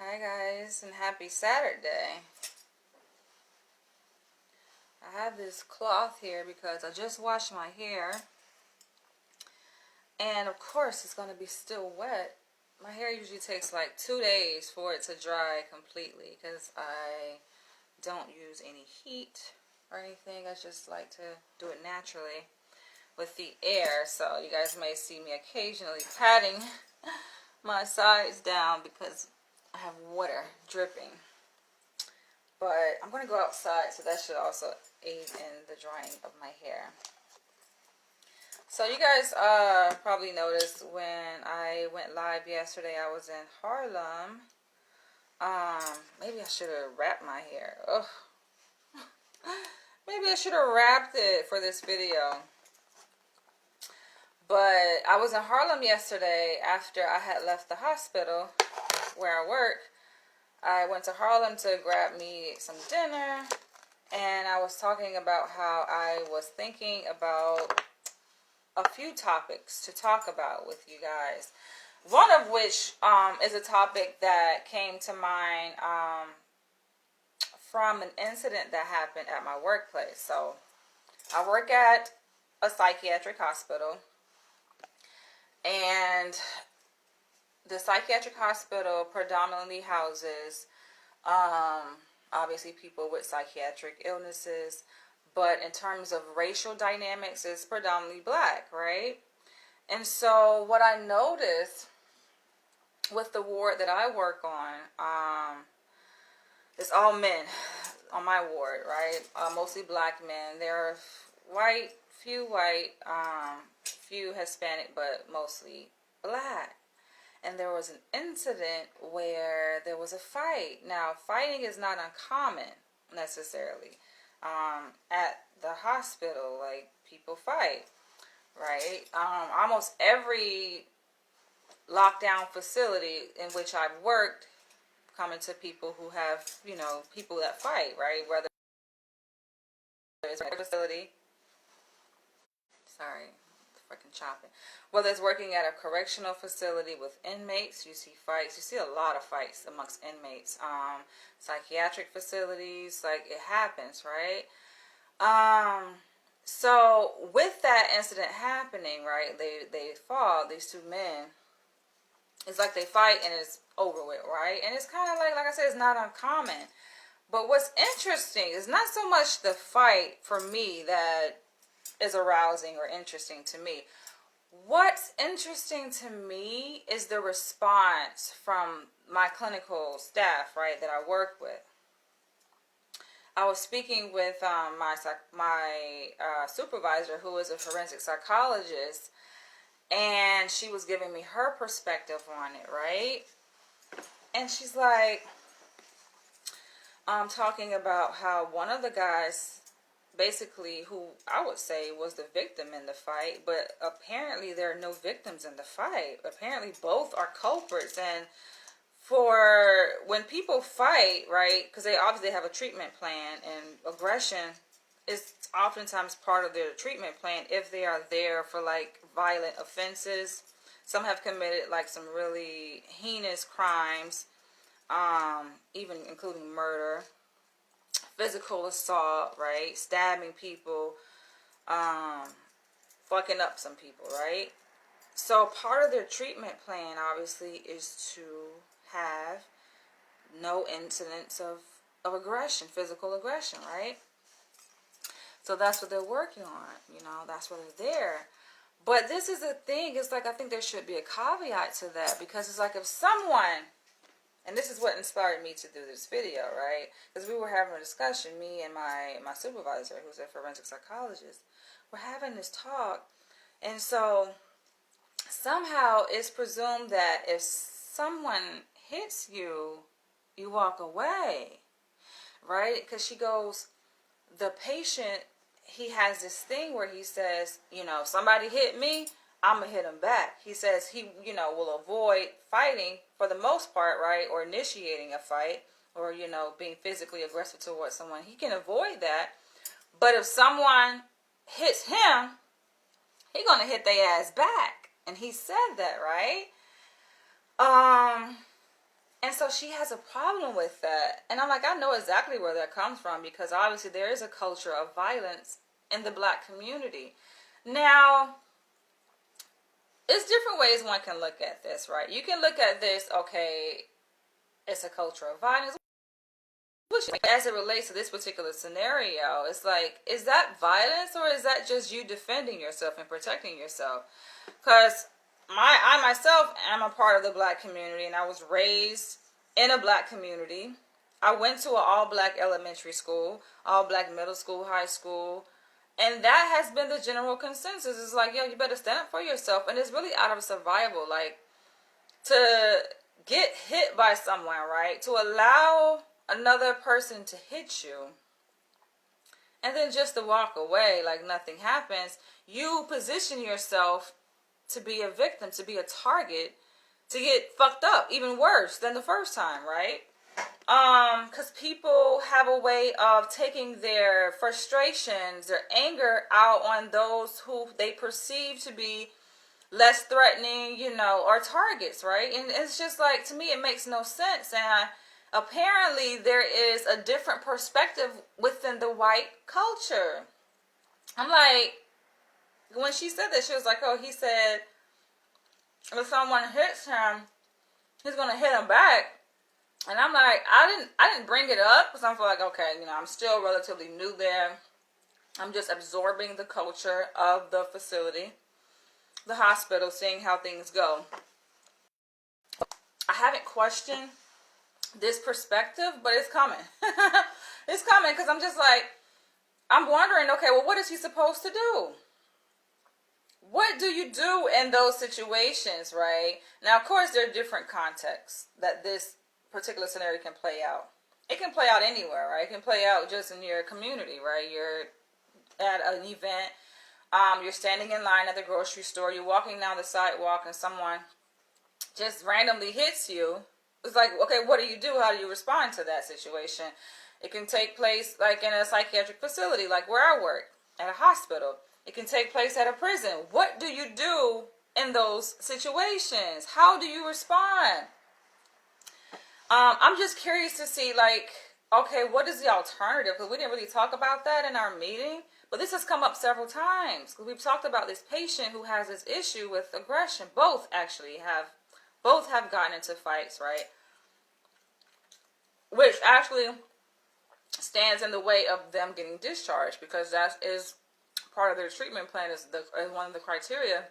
Hi guys, and happy Saturday. I have this cloth here because I just washed my hair, and of course it's going to be still wet. My hair usually takes like 2 days for it to dry completely because I don't use any heat or anything. I just like to do it naturally with the air. So you guys may see me occasionally patting my sides down because I have water dripping. But I'm going to go outside, so that should also aid in the drying of my hair. So you guys probably noticed when I went live yesterday, I was in Harlem. Maybe I should have wrapped my hair. Ugh. Maybe I should have wrapped it for this video. But I was in Harlem yesterday after I had left the hospital where I work. I went to Harlem to grab me some dinner, and I was talking about how I was thinking about a few topics to talk about with you guys. One of which is a topic that came to mind from an incident that happened at my workplace. So I work at a psychiatric hospital, and the psychiatric hospital predominantly houses obviously people with psychiatric illnesses, but in terms of racial dynamics, it's predominantly black, right? And so what I noticed with the ward that I work on, it's all men on my ward, right? Mostly black men. There are few white, few Hispanic, but mostly black. And there was an incident where there was a fight. Now, fighting is not uncommon necessarily. At the hospital, like, people fight, right? Almost every lockdown facility in which I've worked come into people who have, people that fight, right? Whether it's a facility, sorry, freaking chopping. Whether it's working at a correctional facility with inmates, you see fights. You see a lot of fights amongst inmates. Psychiatric facilities, like, it happens, right? So with that incident happening, right, they fought, these two men. It's like they fight and it's over with, right? And it's kind of like I said, it's not uncommon. But what's interesting is not so much the fight for me that is arousing or interesting to me. What's interesting to me is the response from my clinical staff, right, that I work with. I was speaking with my supervisor, who is a forensic psychologist, and she was giving me her perspective on it, right? And she's like, talking about how one of the guys, basically, who I would say was the victim in the fight, but apparently there are no victims in the fight. Apparently both are culprits. And for when people fight, right, because they obviously have a treatment plan, and aggression is oftentimes part of their treatment plan if they are there for, like, violent offenses. Some have committed, like, some really heinous crimes, even including murder, physical assault, right, stabbing people, fucking up some people, right? So part of their treatment plan, obviously, is to have no incidents of aggression, physical aggression, right? So that's what they're working on, that's what they're there. But this is the thing, it's like, I think there should be a caveat to that, because it's like if someone, and this is what inspired me to do this video, right? Because we were having a discussion, me and my supervisor, who's a forensic psychologist, we're having this talk, and so somehow it's presumed that if someone hits you, you walk away, right? Because she goes, the patient, he has this thing where he says, somebody hit me, I'm going to hit him back. He says he, will avoid fighting for the most part, right? Or initiating a fight, or, being physically aggressive towards someone. He can avoid that. But if someone hits him, he's going to hit their ass back. And he said that, right? And And so she has a problem with that. And I'm like, I know exactly where that comes from, because obviously there is a culture of violence in the black community. Now, it's different ways one can look at this, right? You can look at this, okay, it's a culture of violence. As it relates to this particular scenario, it's like, is that violence, or is that just you defending yourself and protecting yourself? Because I myself am a part of the black community, and I was raised in a black community. I went to an all-black elementary school, all-black middle school, high school, and that has been the general consensus. It's like, yo, you better stand up for yourself. And it's really out of survival, like, to get hit by someone, right? To allow another person to hit you, and then just to walk away like nothing happens. You position yourself to be a victim, to be a target, to get fucked up even worse than the first time, right? Because people have a way of taking their frustrations, their anger out on those who they perceive to be less threatening, or targets, right? And it's just like, to me, it makes no sense. And apparently there is a different perspective within the white culture. I'm like, when she said that, she was like, oh, he said if someone hits him, he's gonna hit him back. And I'm like, I didn't bring it up because I'm like, okay, I'm still relatively new there. I'm just absorbing the culture of the facility, the hospital, seeing how things go. I haven't questioned this perspective, but it's coming. It's coming, because I'm just like, I'm wondering, okay, well, what is he supposed to do? What do you do in those situations, right? Now, of course, there are different contexts that this particular scenario can play out. It can play out anywhere, right? It can play out just in your community, right? You're at an event, you're standing in line at the grocery store, you're walking down the sidewalk, and someone just randomly hits you. It's like, okay, what do you do? How do you respond to that situation? It can take place like in a psychiatric facility, like where I work, at a hospital. It can take place at a prison. What do you do in those situations? How do you respond? I'm just curious to see, like, okay, what is the alternative? Because we didn't really talk about that in our meeting. But this has come up several times. Because we've talked about this patient who has this issue with aggression. Both have gotten into fights, right? Which actually stands in the way of them getting discharged, because that is part of their treatment plan, is one of the criteria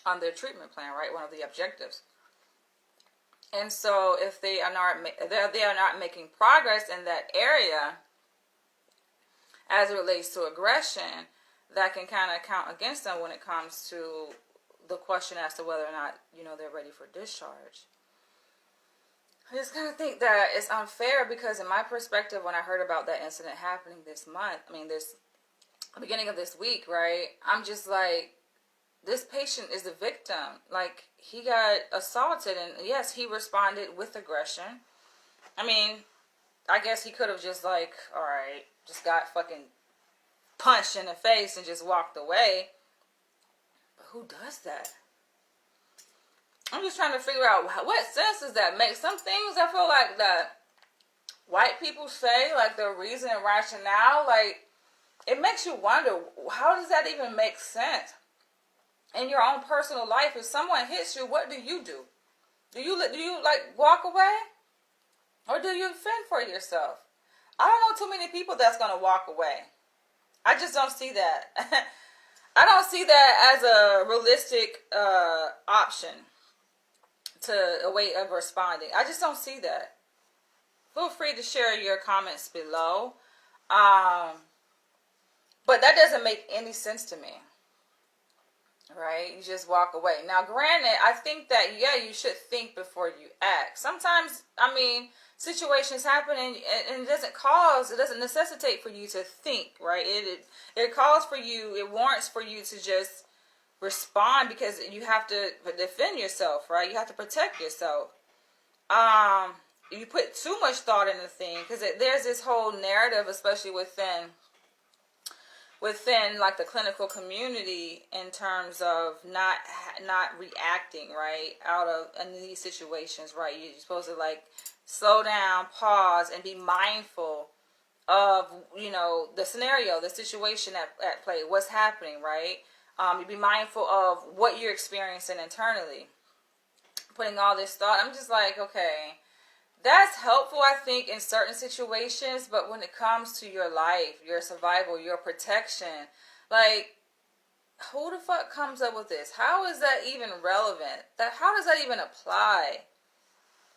on their treatment plan, right? One of the objectives. And so if they are not making progress in that area as it relates to aggression, that can kind of count against them when it comes to the question as to whether or not, they're ready for discharge. I just kind of think that it's unfair, because in my perspective, when I heard about that incident happening this beginning of this week, right, I'm just like, this patient is the victim. Like, he got assaulted, and yes, he responded with aggression. I guess he could have just like, all right, just got fucking punched in the face and just walked away. But who does that? I'm just trying to figure out what sense does that make. Some things I feel like that white people say, like the reason and rationale, like, it makes you wonder, how does that even make sense? In your own personal life, if someone hits you, what do you do? Do you like walk away? Or do you fend for yourself? I don't know too many people that's going to walk away. I just don't see that. I don't see that as a realistic option to a way of responding. I just don't see that. Feel free to share your comments below. But that doesn't make any sense to me. Right? You just walk away. Now, granted, I think that, you should think before you act. Sometimes, situations happen and it doesn't necessitate for you to think, right? It calls for you, it warrants for you to just respond, because you have to defend yourself, right? You have to protect yourself. You put too much thought in the thing, because there's this whole narrative, especially within within like the clinical community in terms of not reacting right out of in these situations, right? You're supposed to like slow down, pause, and be mindful of, you know, the scenario, the situation at play, what's happening, right? You be mindful of what you're experiencing internally. Putting all this thought, I'm just like, okay, that's helpful, I think, in certain situations, but when it comes to your life, your survival, your protection, like, who the fuck comes up with this? How is that even relevant? How does that even apply?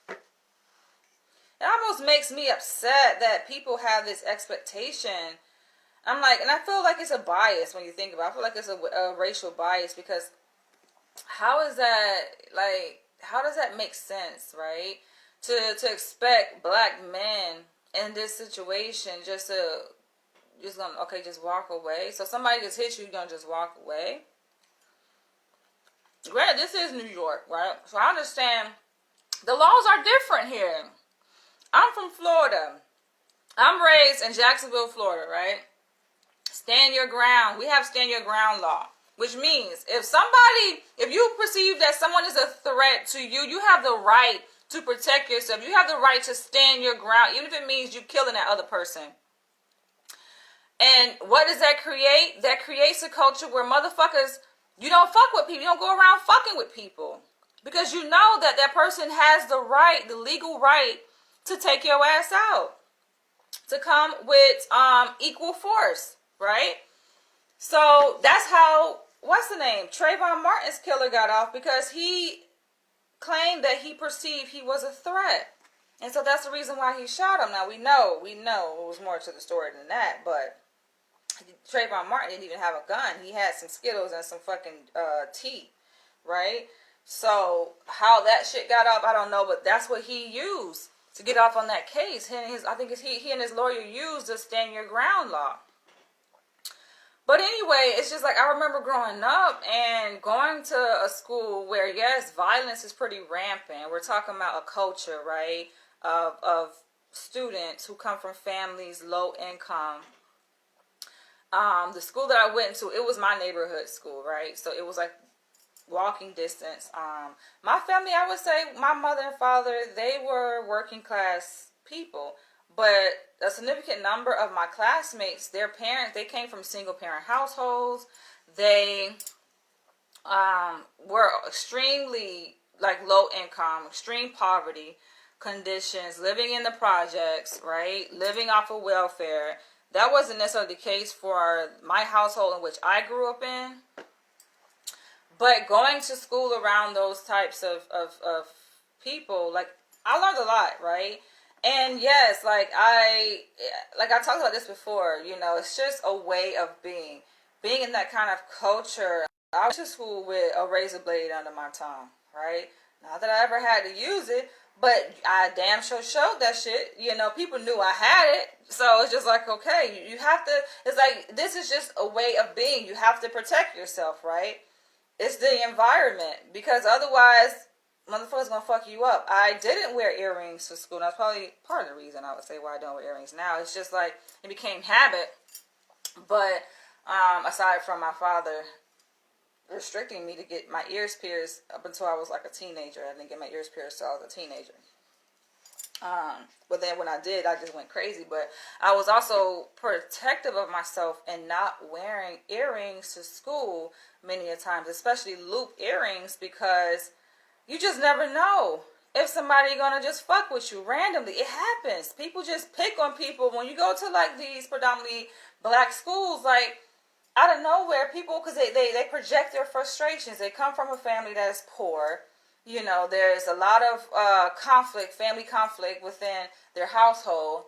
It almost makes me upset that people have this expectation. I'm like, and I feel like it's a bias when you think about it. I feel like it's a racial bias, because how is that, like, how does that make sense, right? To expect black men in this situation just walk away. So somebody gets hit you, you're gonna just walk away. Granted, this is New York, right? So I understand the laws are different here. I'm from Florida. I'm raised in Jacksonville, Florida, right? Stand your ground. We have stand your ground law, which means if you perceive that someone is a threat to you, you have the right to protect yourself. You have the right to stand your ground, even if it means you killing that other person. And what does that create? That creates a culture where motherfuckers, you don't fuck with people. You don't go around fucking with people, because you know that that person has the right, the legal right, to take your ass out, to come with equal force, right? So that's how, what's the name? Trayvon Martin's killer got off, because he claimed that he perceived he was a threat. And so that's the reason why he shot him. Now we know it was more to the story than that, but Trayvon Martin didn't even have a gun. He had some Skittles and some fucking tea, right? So how that shit got up, I don't know, but that's what he used to get off on that case. He and his lawyer used the stand your ground law. But anyway, it's just like, I remember growing up and going to a school where, yes, violence is pretty rampant. We're talking about a culture, right, of students who come from families low income. The school that I went to, it was my neighborhood school, right? So it was like walking distance. My family, I would say, my mother and father, they were working class people. But a significant number of my classmates, their parents, they came from single parent households. They were extremely like low income, extreme poverty conditions, living in the projects, right? Living off of welfare. That wasn't necessarily the case for my household in which I grew up in. But going to school around those types of people, like, I learned a lot, right? And yes, like I talked about this before, you know, it's just a way of being in that kind of culture. I went to school with a razor blade under my tongue, right? Not that I ever had to use it, but I damn sure showed that shit. You know, people knew I had it. So it's just like, okay, you have to, it's like, this is just a way of being. You have to protect yourself, right? It's the environment, because otherwise, motherfuckers gonna fuck you up. I didn't wear earrings to school. That's probably part of the reason I would say why I don't wear earrings now. It's just like, it became habit. But aside from my father restricting me to get my ears pierced up until I was like a teenager. I didn't get my ears pierced until I was a teenager. But then when I did, I just went crazy. But I was also protective of myself and not wearing earrings to school many a times, especially loop earrings, because you just never know if somebody gonna just fuck with you randomly. It happens. People just pick on people when you go to like these predominantly black schools, like out of nowhere, people, because they project their frustrations. They come from a family that is poor. You know, there's a lot of conflict, family conflict within their household,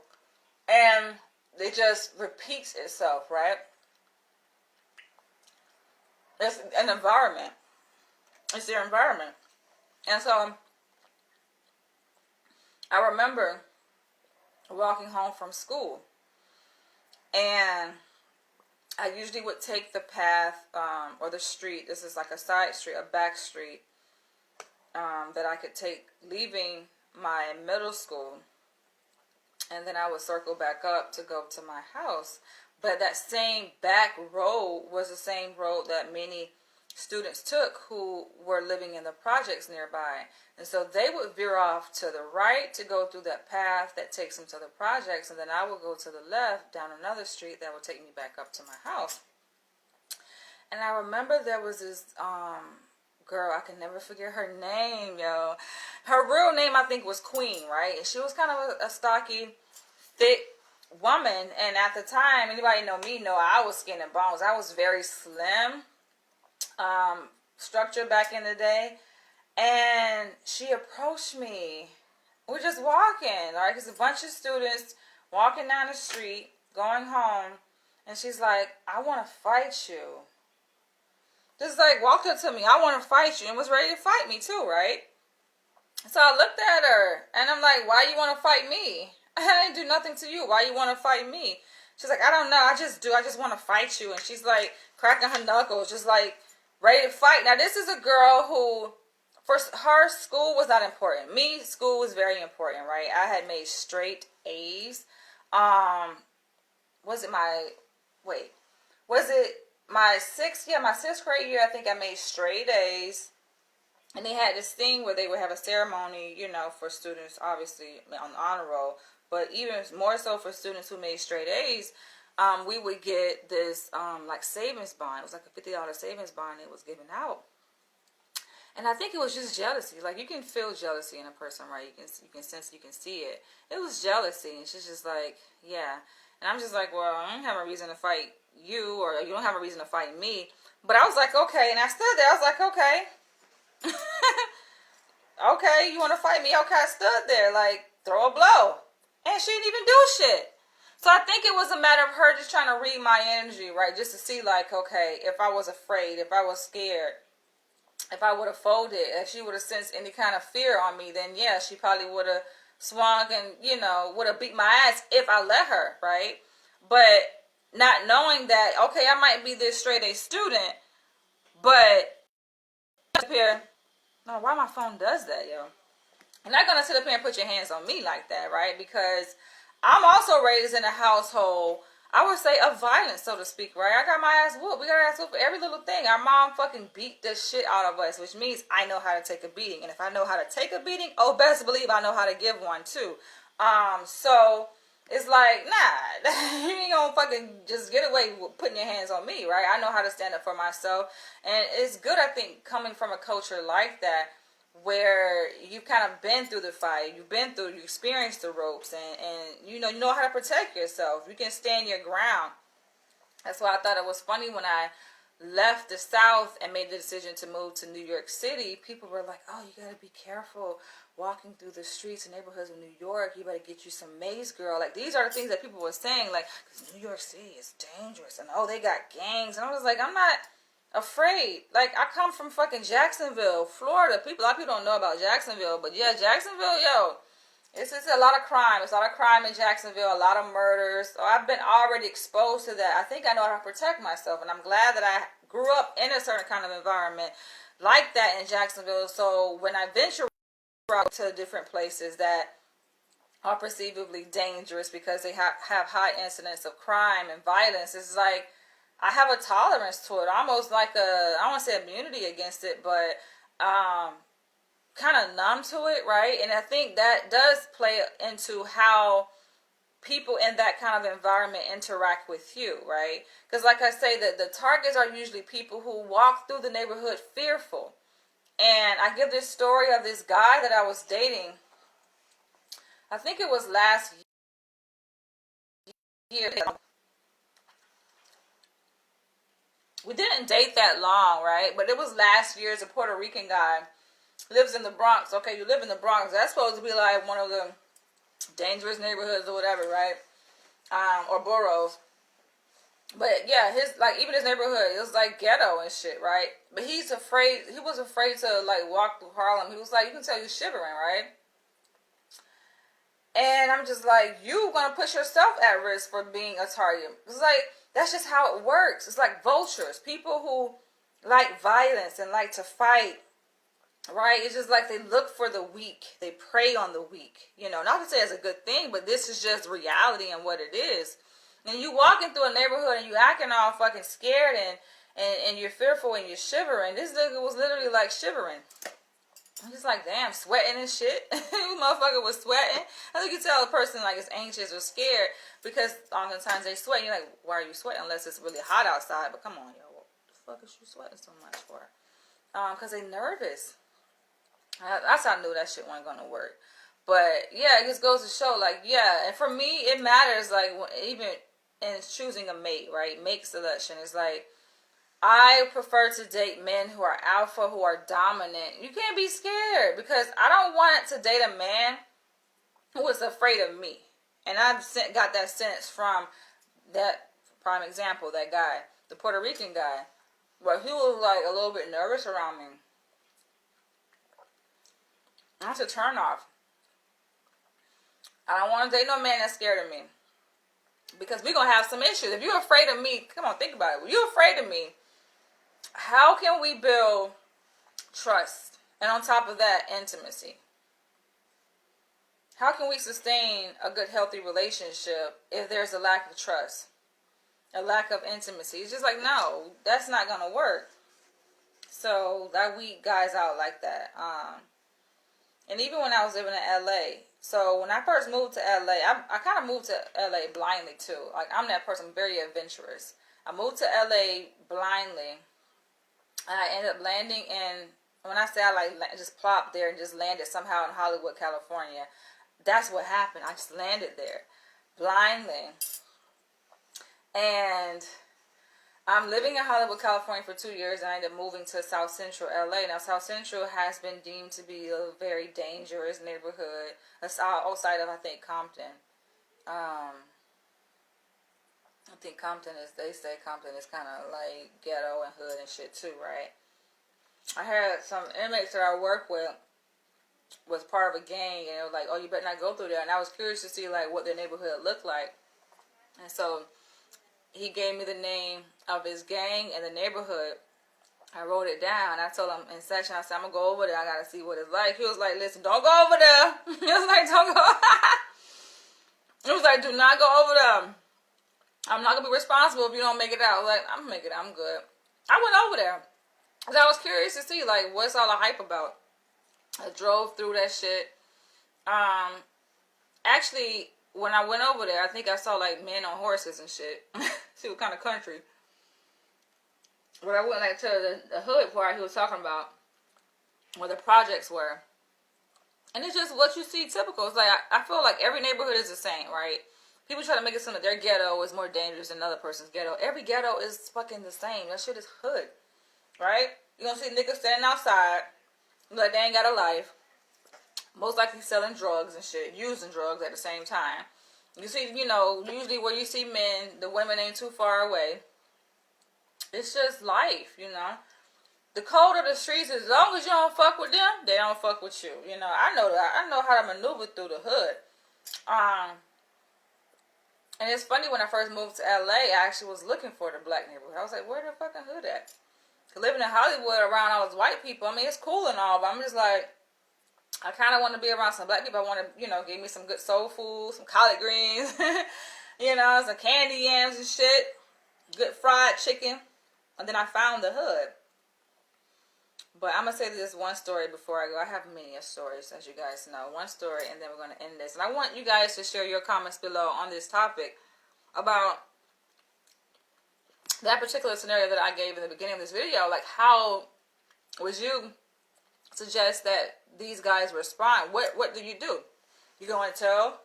and it just repeats itself, right? It's an environment. It's their environment. And so I remember walking home from school, and I usually would take the path or the street. This is like a side street, a back street that I could take leaving my middle school. And then I would circle back up to go to my house. But that same back road was the same road that many students took who were living in the projects nearby. And so they would veer off to the right to go through that path that takes them to the projects, and then I would go to the left down another street that would take me back up to my house. And I remember there was this girl, I can never forget her name, yo. Her real name, I think, was Queen, right? And she was kind of a stocky, thick woman. And at the time, anybody know me know I was skin and bones. I was very slim, structured back in the day. And she approached me. We're just walking, right? Because a bunch of students walking down the street, going home. And she's like, I want to fight you. Just like walked up to me, I want to fight you, and was ready to fight me too, right? So I looked at her, and I'm like, why you want to fight me? I didn't do nothing to you. Why you want to fight me? She's like, I don't know. I just want to fight you. And she's like cracking her knuckles, just like ready to fight. Now, this is a girl who, for her, school was not important. Me, school was very important, right? I had made straight A's. Was it my sixth grade year? I think I made straight A's. And they had this thing where they would have a ceremony, for students, obviously, on the honor roll. But even more so for students who made straight A's, we would get this, like, savings bond. It was like a $50 savings bond that was given out. And I think it was just jealousy. Like, you can feel jealousy in a person, right? You can sense, you can see it. It was jealousy. And she's just like, yeah. And I'm just like, well, I don't have a reason to fight you, or you don't have a reason to fight me. But I was like, okay. And I stood there. I was like, okay. Okay, you want to fight me? Okay, I stood there, like, throw a blow. And she didn't even do shit. So I think it was a matter of her just trying to read my energy, right? Just to see, like, okay, if I was afraid, if I was scared, if I would have folded, if she would have sensed any kind of fear on me, then yeah, she probably would have swung and, would have beat my ass if I let her, right? But not knowing that, okay, I might be this straight A student, but up here, no, why my phone does that, yo? You're not gonna sit up here and put your hands on me like that, right? Because I'm also raised in a household, I would say, of violence, so to speak, right? I got my ass whooped. We got our ass whooped for every little thing. Our mom fucking beat the shit out of us, which means I know how to take a beating. And if I know how to take a beating, oh, best believe I know how to give one too. So it's like, nah, you ain't gonna fucking just get away with putting your hands on me, right? I know how to stand up for myself. And it's good, I think, coming from a culture like that, where you've kind of been through the fight, you experienced the ropes, and you know how to protect yourself. You can stand your ground. That's why I thought it was funny when I left the South and made the decision to move to New York City. People were like, oh, you gotta be careful walking through the streets and neighborhoods of New York. You better get you some Maze Girl. Like, these are the things that people were saying, like, because New York City is dangerous, and oh, they got gangs. And I was like, I'm not afraid. Like, I come from fucking Jacksonville, Florida. A lot of people don't know about Jacksonville, but yeah, Jacksonville, yo, it's a lot of crime. It's a lot of crime in Jacksonville, a lot of murders. So I've been already exposed to that. I think I know how to protect myself, and I'm glad that I grew up in a certain kind of environment like that in Jacksonville. So when I venture out to different places that are perceivably dangerous because they have high incidents of crime and violence, it's like I have a tolerance to it, almost like I don't want to say immunity against it, but kind of numb to it, right? And I think that does play into how people in that kind of environment interact with you, right? Because like I say, the targets are usually people who walk through the neighborhood fearful. And I give this story of this guy that I was dating. I think it was last year. We didn't date that long, right? But it was last year. It's a Puerto Rican guy. Lives in the Bronx. Okay, you live in the Bronx. That's supposed to be like one of the dangerous neighborhoods or whatever, right? Or boroughs. But yeah, even his neighborhood, it was like ghetto and shit, right? But he was afraid to like walk through Harlem. He was like, you can tell you're shivering, right? And I'm just like, you gonna put yourself at risk for being a target. It's like, that's just how it works. It's like vultures. People who like violence and like to fight, right? It's just like they look for the weak. They prey on the weak. Not to say it's a good thing, but this is just reality and what it is. And you walking through a neighborhood and you acting all fucking scared and you're fearful and you're shivering. This nigga was literally like shivering. I'm just like, damn, sweating and shit. Motherfucker was sweating. How you can tell a person like is anxious or scared because oftentimes they sweat. You're like, why are you sweating unless it's really hot outside? But come on, yo, what the fuck is you sweating so much for? Because they nervous. That's how I knew that shit wasn't gonna work. But yeah, it just goes to show, like, yeah, and for me, it matters, like, even in choosing a mate, right? Mate selection is like, I prefer to date men who are alpha, who are dominant. You can't be scared because I don't want to date a man who is afraid of me. And I've got that sense from that prime example, that guy, the Puerto Rican guy, where he was like a little bit nervous around me. That's a turn off. I don't want to date no man that's scared of me. Because we're going to have some issues. If you're afraid of me, come on, think about it. If you're afraid of me, how can we build trust? And on top of that, intimacy. How can we sustain a good, healthy relationship if there's a lack of trust? A lack of intimacy? It's just like, no, that's not going to work. So that weed guys out like that. And even when I was living in LA, so when I first moved to LA, I kind of moved to LA blindly too. Like, I'm that person, very adventurous. I moved to LA blindly, and I ended up landing in, when I say I like just plopped there and just landed somehow in Hollywood, California. That's what happened. I just landed there blindly. And I'm living in Hollywood, California for 2 years, and I ended up moving to South Central LA. Now, South Central has been deemed to be a very dangerous neighborhood, outside of, I think, Compton. I think Compton is, they say Compton is kind of like ghetto and hood and shit too, right? I had some inmates that I work with was part of a gang, and it was like, oh, you better not go through there. And I was curious to see like what their neighborhood looked like. And so he gave me the name of his gang and the neighborhood. I wrote it down. I told him in session, I said, I'm going to go over there. I got to see what it's like. He was like, listen, don't go over there. He was like, don't go. He was like, do not go over there. I'm not going to be responsible if you don't make it out. I was like, I'm going to make it out. I'm good. I went over there because I was curious to see, like, what's all the hype about. I drove through that shit. Actually, when I went over there, I think I saw, like, men on horses and shit. See what kind of country. But I went, like, to the hood part he was talking about, where the projects were. And it's just what you see typical. It's like, I feel like every neighborhood is the same, right? People try to make it sound that their ghetto is more dangerous than another person's ghetto. Every ghetto is fucking the same. That shit is hood, right? You're gonna see niggas standing outside, like they ain't got a life. Most likely selling drugs and shit, using drugs at the same time. You see, you know, usually where you see men, the women ain't too far away. It's just life, you know. The code of the streets, as long as you don't fuck with them, they don't fuck with you. You know, I know that. I know how to maneuver through the hood. And it's funny, when I first moved to LA, I actually was looking for the black neighborhood. I was like, where the fucking hood at? Living in Hollywood around all those white people, I mean, it's cool and all, but I'm just like, I kind of want to be around some black people. I want to, you know, give me some good soul food, some collard greens, you know, some candy yams and shit, good fried chicken. And then I found the hood. But I'm going to say this one story before I go. I have many stories, as you guys know. One story, and then we're going to end this. And I want you guys to share your comments below on this topic about that particular scenario that I gave in the beginning of this video. Like, how would you suggest that these guys respond? What do? You going to tell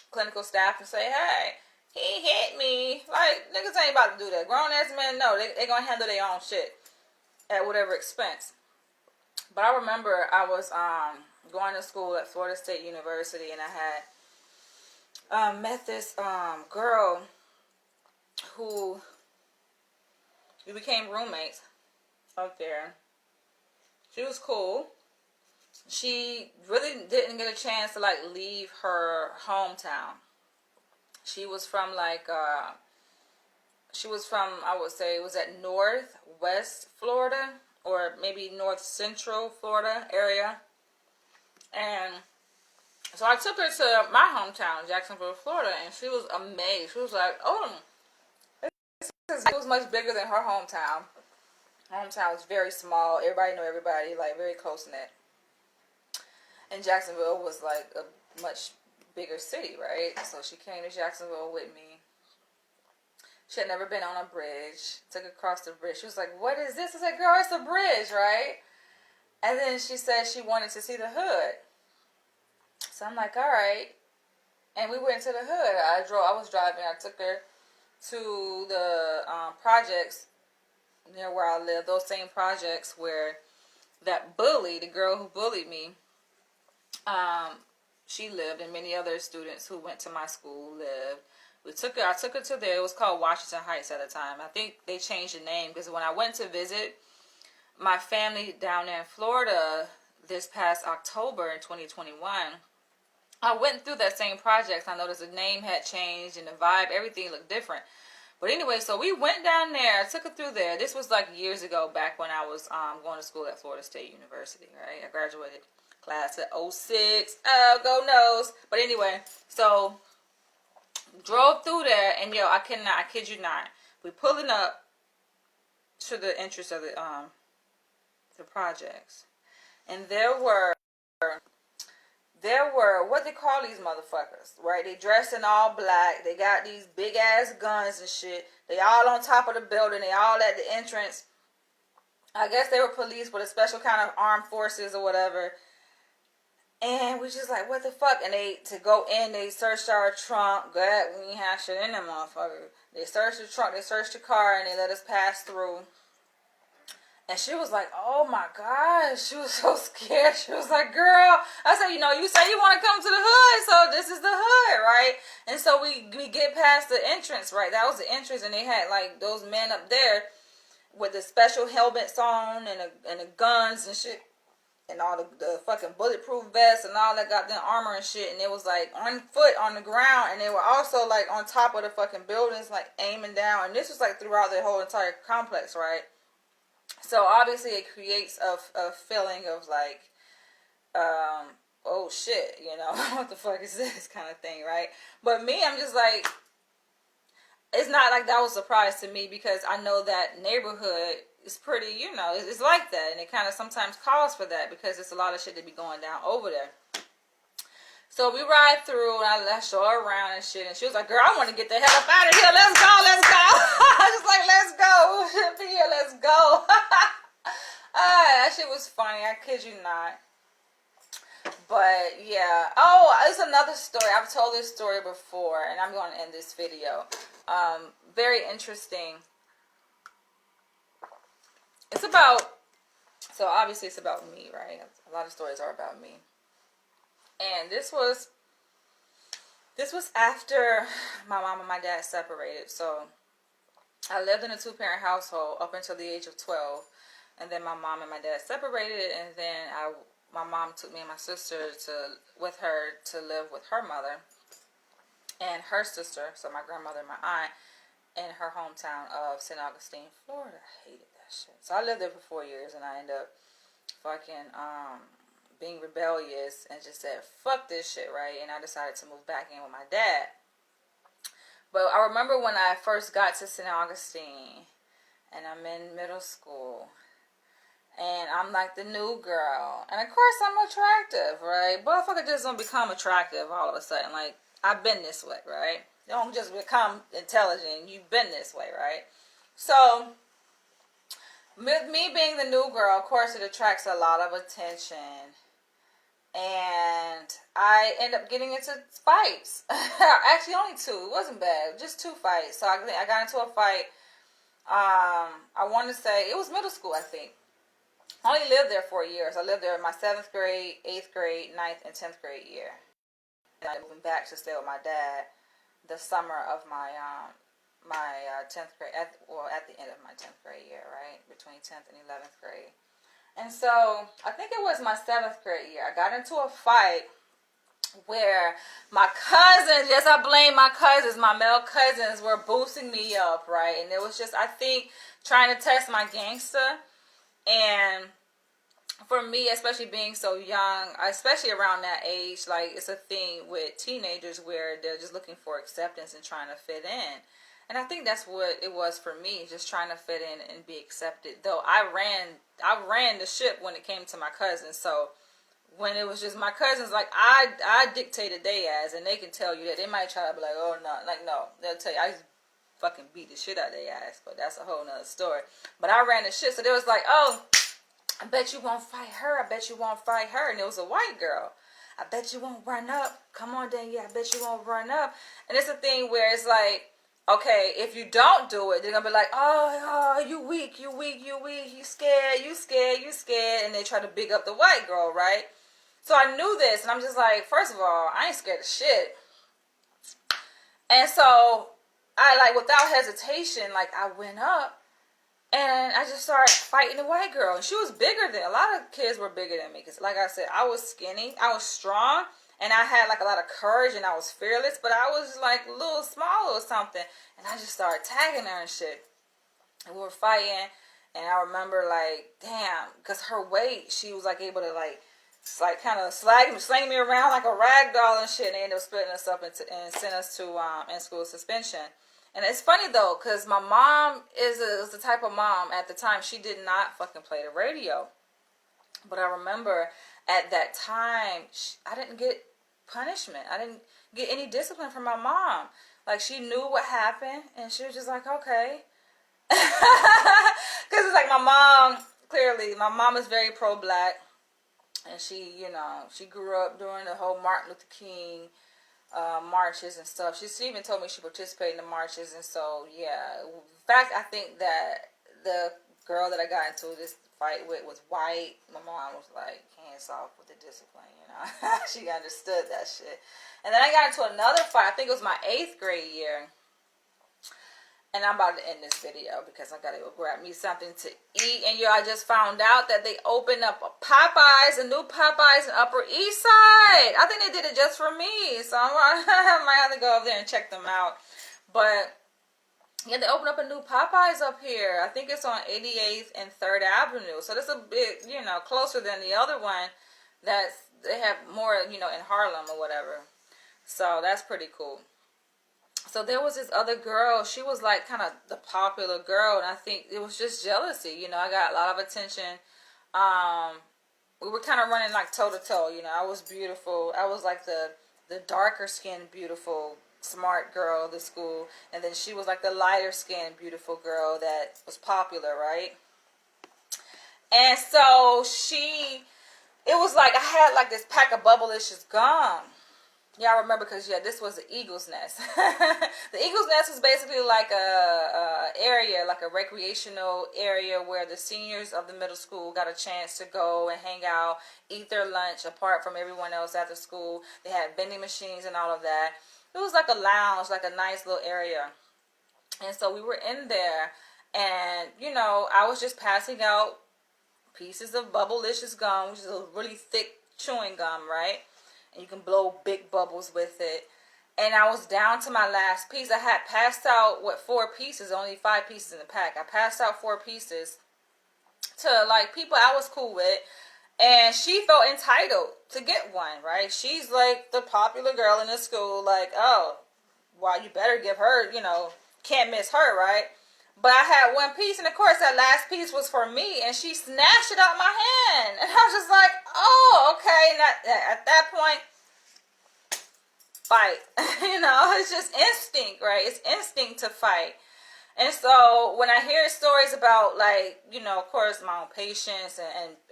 clinical staff and say, hey, he hit me? Like, niggas ain't about to do that. Grown-ass men, no. They going to handle their own shit at whatever expense. But I remember I was going to school at Florida State University, and I had met this girl who we became roommates up there. She was cool. She really didn't get a chance to like leave her hometown. She was from like I would say, was that northwest Florida or maybe north central Florida area. And So I took her to my hometown, Jacksonville, Florida, and she was amazed. She was like, "Oh, it was much bigger than her hometown. Her hometown was very small. Everybody knew everybody, like very close knit. And Jacksonville was like a much bigger city, right? So she came to Jacksonville with me. She had never been on a bridge. Took her across the bridge. She was like, "What is this?" I said, "Girl, it's a bridge, right?" And then she said she wanted to see the hood. So I'm like, "All right." And we went to the hood. I was driving. I took her to the projects near where I live. Those same projects where that bully, the girl who bullied me, she lived, and many other students who went to my school lived. I took her to there. It was called Washington Heights at the time. I think they changed the name because when I went to visit my family down there in Florida this past October in 2021, I went through that same project. I noticed the name had changed and the vibe, everything looked different. But anyway, so we went down there. I took her through there. This was like years ago, back when I was going to school at Florida State University, right? I graduated class at 06. Oh, go knows. But anyway, so drove through there, and yo, I kid you not. We pulling up to the entrance of the projects, and there were what they call these motherfuckers, right? They dressed in all black. They got these big ass guns and shit. They all on top of the building. They all at the entrance. I guess they were police, but a special kind of armed forces or whatever. And we just like, what the fuck? And to go in, they searched our trunk. Glad we ain't have shit in them motherfucker. They searched the trunk, they searched the car, and they let us pass through. And she was like, "Oh my gosh." She was so scared. She was like, "Girl," I said, "You say you want to come to the hood, so this is the hood, right?" And so we get past the entrance, right? That was the entrance, and they had like those men up there with the special helmets on and the guns and shit. And all the fucking bulletproof vests and all that goddamn armor and shit. And it was like on foot on the ground. And they were also like on top of the fucking buildings, like aiming down. And this was like throughout the whole entire complex, right? So obviously it creates a feeling of like, oh shit, what the fuck is this kind of thing, right? But me, I'm just like, it's not like that was a surprise to me because I know that neighborhood is pretty, it's like that. And it kind of sometimes calls for that because there's a lot of shit that be going down over there. So we ride through and I show her around and shit. And she was like, "Girl, I want to get the hell up out of here. Let's go, let's go." I was just like, "Let's go. Here, let's go." That shit was funny. I kid you not. But yeah. Oh, there's another story. I've told this story before and I'm going to end this video. Very interesting. Obviously it's about me, right? A lot of stories are about me. And this was after my mom and my dad separated. So I lived in a 2-parent household up until the age of 12. And then my mom and my dad separated, and then my mom took me and my sister with her to live with her mother and her sister, so my grandmother and my aunt, in her hometown of St. Augustine, Florida. I hated that shit. So I lived there for 4 years, and I ended up fucking being rebellious and just said, "Fuck this shit," right? And I decided to move back in with my dad. But I remember when I first got to St. Augustine, and I'm in middle school, and I'm like the new girl. And of course I'm attractive, right? Motherfucker just don't become attractive all of a sudden. Like, I've been this way, right? You don't just become intelligent. You've been this way, right? So, with me being the new girl, of course it attracts a lot of attention. And I end up getting into fights. Actually, only 2. It wasn't bad. Just 2 fights. So I got into a fight. I want to say, it was middle school, I think. I only lived there 4 years. I lived there in my 7th grade, 8th grade, 9th, and 10th grade year. And I moved back to stay with my dad the summer of my 10th grade, at the end of my 10th grade year, right? Between 10th and 11th grade. And so, I think it was my 7th grade year. I got into a fight where my cousins, yes, I blame my cousins, my male cousins were boosting me up, right? And it was just, I think, trying to test my gangster. And for me, especially being so young, especially around that age, like it's a thing with teenagers where they're just looking for acceptance and trying to fit in. And I think that's what it was for me, just trying to fit in and be accepted. Though I ran the ship when it came to my cousins. So when it was just my cousins, like I dictated they ass, and they can tell you that. They might try to be like, oh no, like no, they'll tell you I just fucking beat the shit out of their ass, but that's a whole nother story. But I ran the shit, so they was like, oh, I bet you won't fight her. I bet you won't fight her. And it was a white girl. I bet you won't run up. Come on, Danielle. I bet you won't run up. And it's a thing where it's like, okay, if you don't do it, they're going to be like, oh, you weak, you weak, you weak. You scared, you scared, you scared. And they try to big up the white girl, right? So I knew this. And I'm just like, first of all, I ain't scared of shit. And so I, like, without hesitation, like, I went up. And I just started fighting the white girl. And she was bigger than, a lot of kids were bigger than me. Because like I said, I was skinny. I was strong. And I had like a lot of courage and I was fearless. But I was like a little small or something. And I just started tagging her and shit. And we were fighting. And I remember like, damn. Because her weight, she was like able to like kind of slang me around like a rag doll and shit. And they ended up splitting us up and sent us to in-school suspension. And it's funny though, because my mom is the type of mom at the time, she did not fucking play the radio. But I remember at that time, I didn't get punishment. I didn't get any discipline from my mom. Like, she knew what happened, and she was just like, okay. Because it's like my mom, clearly, my mom is very pro-black. And she, you know, she grew up during the whole Martin Luther King marches and stuff. She even told me she participated in the marches, and so yeah. In fact, I think that the girl that I got into this fight with was white. My mom was like, hands off with the discipline, you know. She understood that shit. And then I got into another fight. I think it was my 8th grade year. And I'm about to end this video because I gotta go grab me something to eat. And y'all, I just found out that they opened up a new Popeyes in Upper East Side. I think they did it just for me. So I might have to go over there and check them out. But yeah, they opened up a new Popeyes up here. I think it's on 88th and 3rd Avenue. So that's a bit, you know, closer than the other one they have more, you know, in Harlem or whatever. So that's pretty cool. So there was this other girl. She was like kind of the popular girl, and I think it was just jealousy. You know, I got a lot of attention. We were kind of running like toe to toe. You know, I was beautiful. I was like the darker skinned, beautiful, smart girl of the school, and then she was like the lighter skinned, beautiful girl that was popular, right? And so it was like I had like this pack of Bubblicious gum. Yeah, I remember because, yeah, this was the Eagle's Nest. The Eagle's Nest was basically like a area, like a recreational area where the seniors of the middle school got a chance to go and hang out, eat their lunch apart from everyone else after school. They had vending machines and all of that. It was like a lounge, like a nice little area. And so we were in there, and, you know, I was just passing out pieces of Bubblicious gum, which is a really thick chewing gum, right? And you can blow big bubbles with it. And I was down to my last piece. I had passed out, 4 pieces, only 5 pieces in the pack. I passed out 4 pieces to, like, people I was cool with. And she felt entitled to get one, right? She's, like, the popular girl in the school. Like, oh, well, you better give her, you know, can't miss her, right? But I had 1 piece, and of course that last piece was for me, and she snatched it out my hand. And I was just like, oh, okay. And at that point, fight. You know, it's just instinct, right? It's instinct to fight. And so when I hear stories about, like, you know, of course, my own patients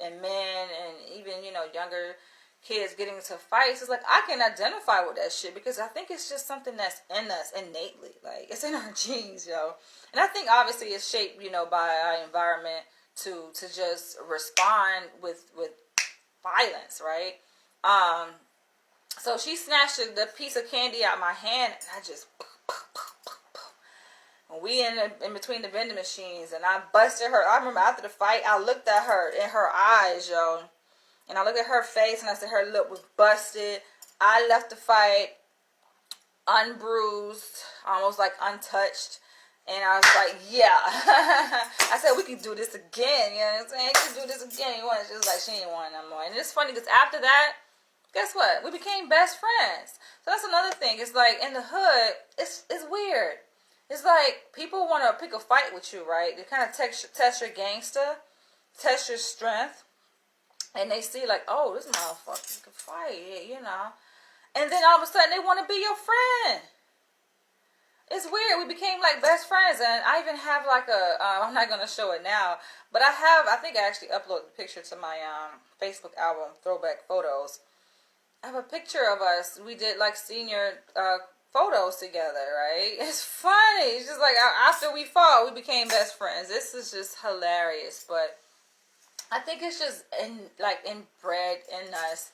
and men and even, you know, younger kids getting into fights, it's like I can identify with that shit because I think it's just something that's in us innately. Like, it's in our genes, yo. And I think obviously it's shaped, you know, by our environment to just respond with violence, right? So she snatched the piece of candy out of my hand, and I just, and we in between the vending machines, and I busted her. I remember after the fight, I looked at her in her eyes, yo. And I looked at her face, and I said her lip was busted. I left the fight unbruised, almost like untouched. And I was like, yeah. I said, we can do this again. You know what I'm saying? You can do this again. You want it? She was like, she ain't want it no more. And it's funny because after that, guess what? We became best friends. So that's another thing. It's like in the hood, it's weird. It's like people want to pick a fight with you, right? They kind of test your gangster, test your strength. And they see like, oh, this motherfucker can fight, you know. And then all of a sudden they want to be your friend. It's weird. We became like best friends, and I even have like I'm not gonna show it now, but I think I actually uploaded the picture to my Facebook album, Throwback Photos. I have a picture of us. We did like senior photos together, right? It's funny. It's just like after we fought, we became best friends. This is just hilarious, but I think it's just inbred in us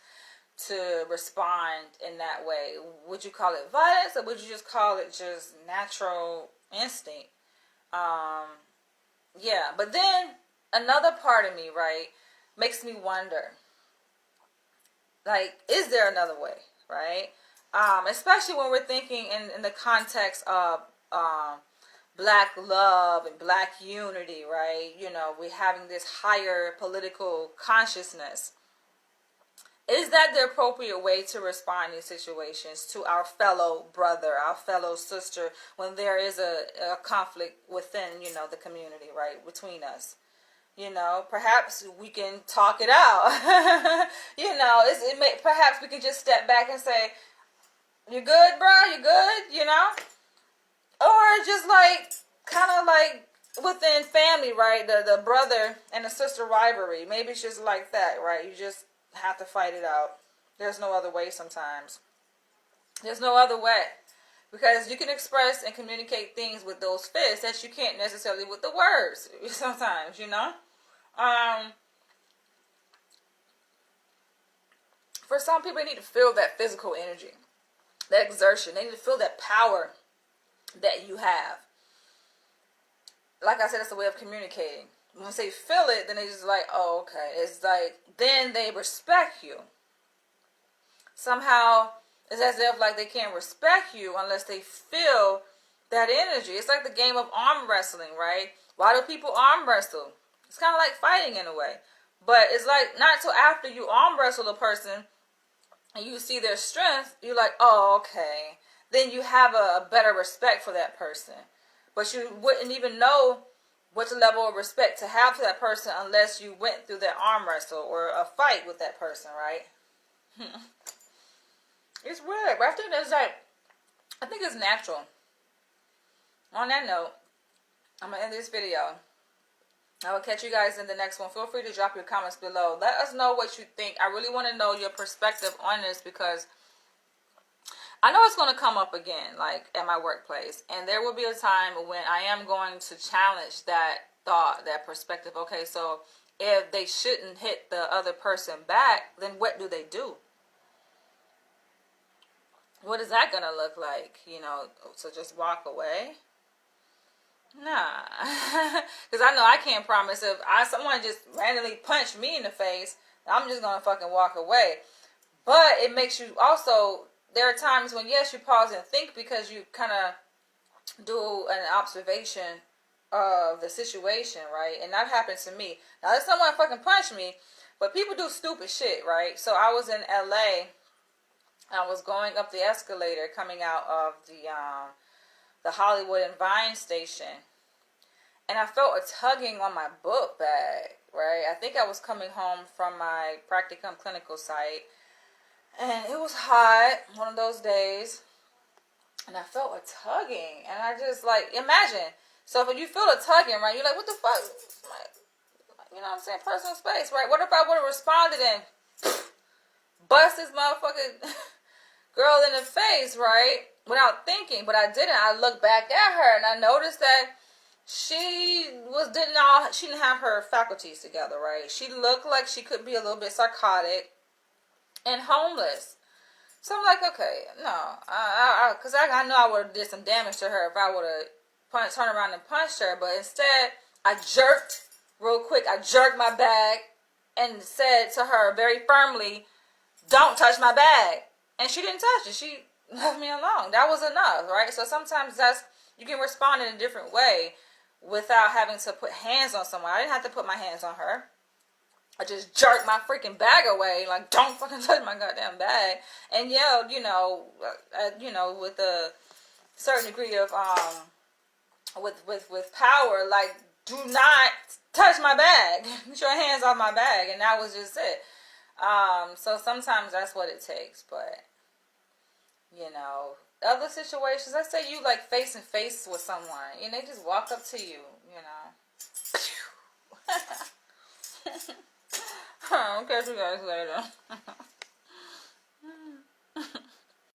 to respond in that way. Would you call it violence, or would you just call it just natural instinct? Yeah, but then another part of me, right, makes me wonder, like, is there another way, right? Especially when we're thinking in the context of black love and black unity, right? You know, we're having this higher political consciousness. Is that the appropriate way to respond in situations to our fellow brother, our fellow sister, when there is a conflict within, you know, the community, right, between us? You know, perhaps we can talk it out. You know, perhaps we can just step back and say, "You good, bro? You good?" You know, or just like kind of like within family, right? The brother and the sister rivalry. Maybe it's just like that, right? You just have to fight it out. There's no other way sometimes. There's no other way. Because you can express and communicate things with those fists that you can't necessarily with the words sometimes, you know? For some people, they need to feel that physical energy, that exertion. They need to feel that power that you have. Like I said, it's a way of communicating. When they feel it, then they just like, oh, okay. It's like, then they respect you. Somehow, it's as if like they can't respect you unless they feel that energy. It's like the game of arm wrestling, right? Why do people arm wrestle? It's kind of like fighting in a way. But it's like not till after you arm wrestle a person and you see their strength, you're like, oh, okay. Then you have a better respect for that person. But you wouldn't even know what level of respect to have for that person unless you went through that arm wrestle or a fight with that person, right? It's weird, but I think it's natural. On that note, I'm going to end this video. I will catch you guys in the next one. Feel free to drop your comments below. Let us know what you think. I really want to know your perspective on this because I know it's going to come up again, like at my workplace. And there will be a time when I am going to challenge that thought, that perspective. Okay, so if they shouldn't hit the other person back, then what do they do? What is that going to look like? You know, so just walk away? Nah. Because I know I can't promise if someone just randomly punched me in the face, I'm just going to fucking walk away. But it makes you also... There are times when, yes, you pause and think because you kind of do an observation of the situation, right? And that happens to me. Now, if someone fucking punched me, but people do stupid shit, right? So I was in LA. I was going up the escalator coming out of the Hollywood and Vine station. And I felt a tugging on my book bag, right? I think I was coming home from my practicum clinical site. And it was hot, one of those days, and I felt a tugging, and I just, like, imagine, so when you feel a tugging, right, you're like, what the fuck, you know what I'm saying, personal space, right, what if I would have responded and bust this motherfucking girl in the face, right, without thinking, but I didn't. I looked back at her, and I noticed that she didn't have her faculties together, right, she looked like she could be a little bit psychotic, and homeless. So I'm like, okay, no, because I know I would have did some damage to her if I would have turned around and punched her, but instead, I jerked real quick. I jerked my bag and said to her very firmly, don't touch my bag. And she didn't touch it. She left me alone. That was enough, right? So sometimes You can respond in a different way without having to put hands on someone. I didn't have to put my hands on her. I just jerked my freaking bag away, like, don't fucking touch my goddamn bag, and yelled, with a certain degree of with power, like, do not touch my bag, get your hands off my bag, and that was just it. So sometimes that's what it takes, but other situations, let's say you like face and face with someone, and they just walk up to you, I'll catch you guys later.